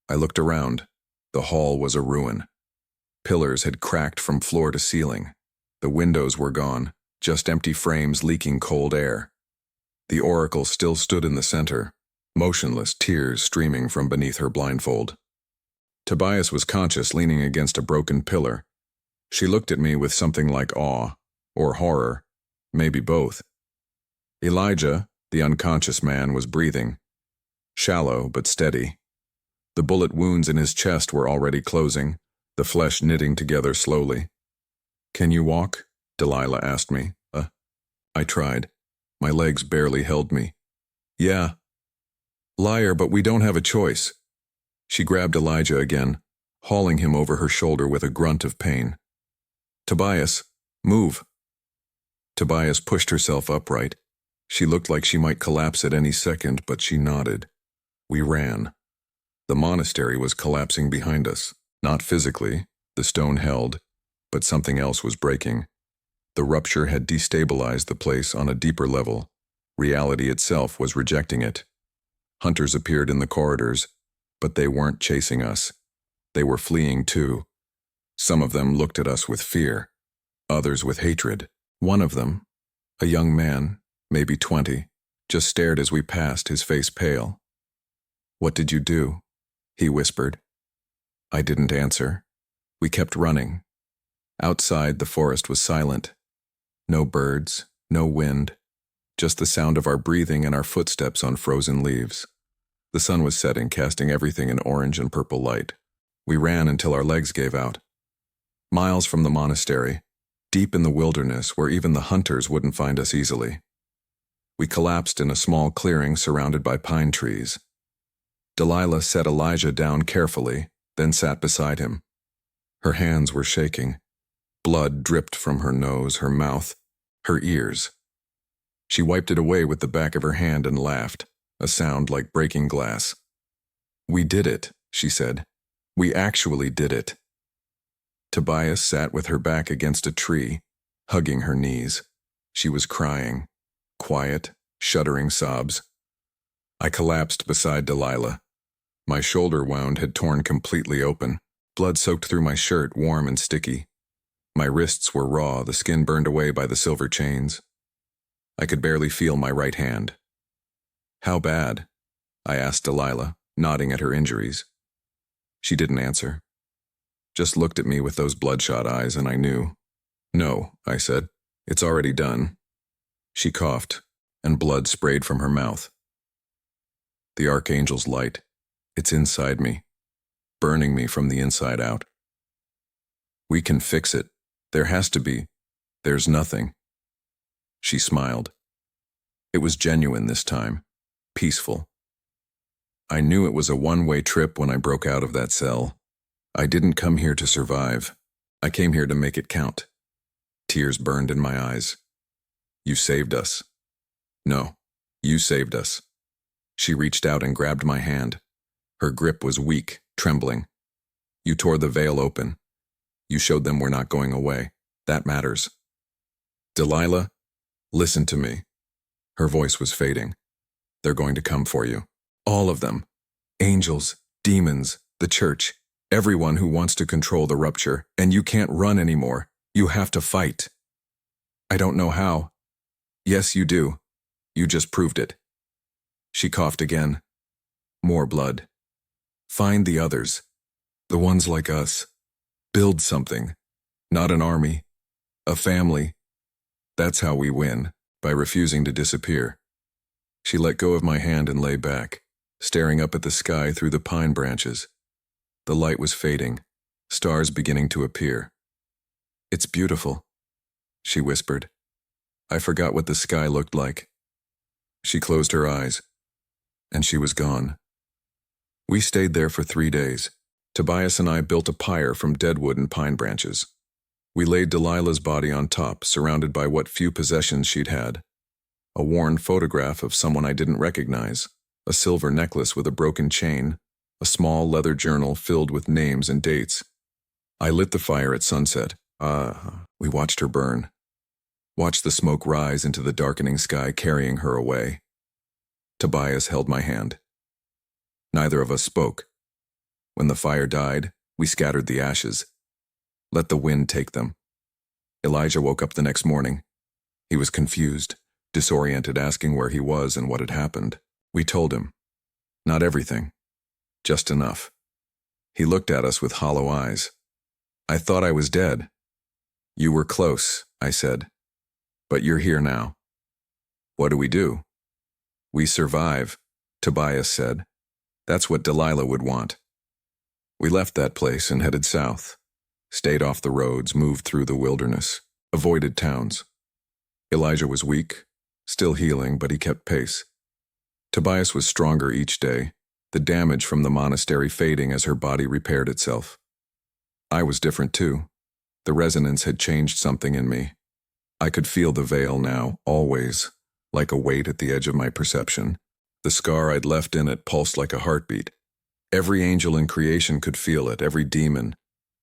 I looked around. The hall was a ruin. Pillars had cracked from floor to ceiling. The windows were gone, just empty frames leaking cold air. The oracle still stood in the center, motionless, tears streaming from beneath her blindfold. Tobias was conscious, leaning against a broken pillar. She looked at me with something like awe, or horror, maybe both. Elijah, the unconscious man, was breathing. Shallow but steady. The bullet wounds in his chest were already closing, the flesh knitting together slowly. "Can you walk?" Delilah asked me. I tried. My legs barely held me. "Yeah." "Liar, but we don't have a choice." She grabbed Elijah again, hauling him over her shoulder with a grunt of pain. "Tobias, move." Tobias pushed herself upright. She looked like she might collapse at any second, but she nodded. We ran. The monastery was collapsing behind us. Not physically, the stone held, but something else was breaking. The rupture had destabilized the place on a deeper level. Reality itself was rejecting it. Hunters appeared in the corridors, but they weren't chasing us. They were fleeing too. Some of them looked at us with fear, others with hatred. One of them, a young man, maybe 20, just stared as we passed, his face pale. "What did you do?" he whispered. I didn't answer. We kept running. Outside, the forest was silent. No birds, no wind, just the sound of our breathing and our footsteps on frozen leaves. The sun was setting, casting everything in orange and purple light. We ran until our legs gave out. Miles from the monastery, deep in the wilderness where even the hunters wouldn't find us easily. We collapsed in a small clearing surrounded by pine trees. Delilah set Elijah down carefully, then sat beside him. Her hands were shaking. Blood dripped from her nose, her mouth, her ears. She wiped it away with the back of her hand and laughed, a sound like breaking glass. "We did it," she said. We actually did it. Tobias sat with her back against a tree, hugging her knees. She was crying, quiet, shuddering sobs. I collapsed beside Delilah. My shoulder wound had torn completely open, blood soaked through my shirt, warm and sticky. My wrists were raw, the skin burned away by the silver chains. I could barely feel my right hand. How bad? I asked Delilah, nodding at her injuries. She didn't answer. Just looked at me with those bloodshot eyes, and I knew. No, I said. It's already done. She coughed, and blood sprayed from her mouth. The Archangel's light. It's inside me, burning me from the inside out. We can fix it. There has to be. There's nothing. She smiled. It was genuine this time, peaceful. I knew it was a one-way trip when I broke out of that cell. I didn't come here to survive. I came here to make it count. Tears burned in my eyes. You saved us. No, you saved us. She reached out and grabbed my hand. Her grip was weak, trembling. You tore the veil open. You showed them we're not going away. That matters. Delilah, listen to me. Her voice was fading. They're going to come for you. All of them. Angels, demons, the church, everyone who wants to control the rupture, and you can't run anymore. You have to fight. I don't know how. Yes, you do. You just proved it. She coughed again. More blood. Find the others. The ones like us. Build something. Not an army. A family. That's how we win, by refusing to disappear. She let go of my hand and lay back, staring up at the sky through the pine branches. The light was fading, stars beginning to appear. It's beautiful, she whispered. I forgot what the sky looked like. She closed her eyes, and she was gone. We stayed there for 3 days. Tobias and I built a pyre from dead wood and pine branches. We laid Delilah's body on top, surrounded by what few possessions she'd had. A worn photograph of someone I didn't recognize, a silver necklace with a broken chain, a small leather journal filled with names and dates. I lit the fire at sunset. We watched her burn. Watched the smoke rise into the darkening sky, carrying her away. Tobias held my hand. Neither of us spoke. When the fire died, we scattered the ashes. Let the wind take them. Elijah woke up the next morning. He was confused, disoriented, asking where he was and what had happened. We told him. Not everything. Just enough. He looked at us with hollow eyes. I thought I was dead. You were close, I said. But you're here now. What do we do? We survive, Tobias said. That's what Delilah would want. We left that place and headed south. Stayed off the roads, moved through the wilderness, avoided towns. Elijah was weak, still healing, but he kept pace. Tobias was stronger each day, the damage from the monastery fading as her body repaired itself. I was different too. The resonance had changed something in me. I could feel the veil now, always, like a weight at the edge of my perception. The scar I'd left in it pulsed like a heartbeat. Every angel in creation could feel it, every demon,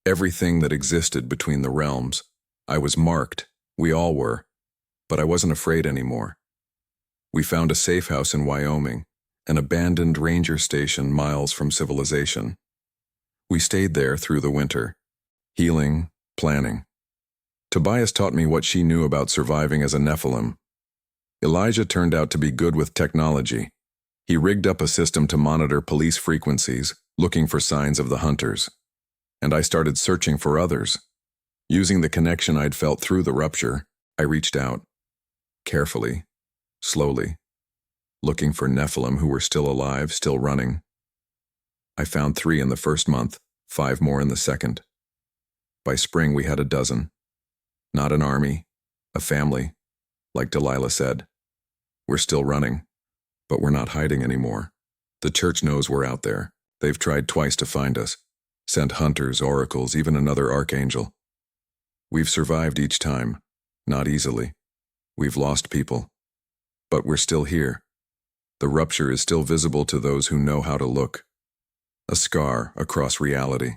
everything that existed between the realms. I was marked, we all were, but I wasn't afraid anymore. We found a safe house in Wyoming, an abandoned ranger station miles from civilization. We stayed there through the winter, healing, planning. Tobias taught me what she knew about surviving as a Nephilim. Elijah turned out to be good with technology. He rigged up a system to monitor police frequencies, looking for signs of the hunters. And I started searching for others. Using the connection I'd felt through the rupture, I reached out. Carefully, slowly, looking for Nephilim who were still alive, still running. I found 3 in the first month, 5 more in the second. By spring we had a dozen. Not an army, a family, like Delilah said. We're still running. But we're not hiding anymore. The church knows we're out there. They've tried twice to find us. Sent hunters, oracles, even another archangel. We've survived each time. Not easily. We've lost people. But we're still here. The rupture is still visible to those who know how to look. A scar across reality.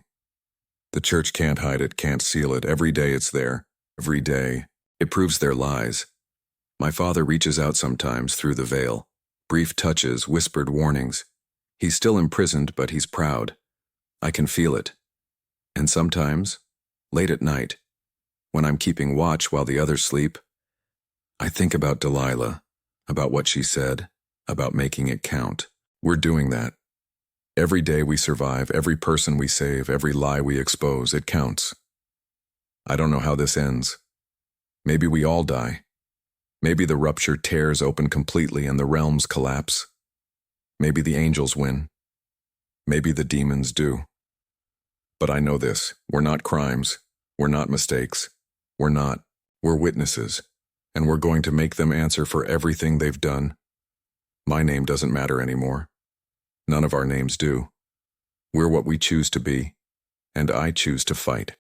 The church can't hide it, can't seal it. Every day it's there. Every day. It proves their lies. My father reaches out sometimes through the veil. Brief touches, whispered warnings. He's still imprisoned, but he's proud. I can feel it. And sometimes, late at night, when I'm keeping watch while the others sleep, I think about Delilah, about what she said, about making it count. We're doing that. Every day we survive, every person we save, every lie we expose, it counts. I don't know how this ends. Maybe we all die. Maybe the rupture tears open completely and the realms collapse. Maybe the angels win. Maybe the demons do. But I know this. We're not crimes. We're not mistakes. We're witnesses. And we're going to make them answer for everything they've done. My name doesn't matter anymore. None of our names do. We're what we choose to be. And I choose to fight.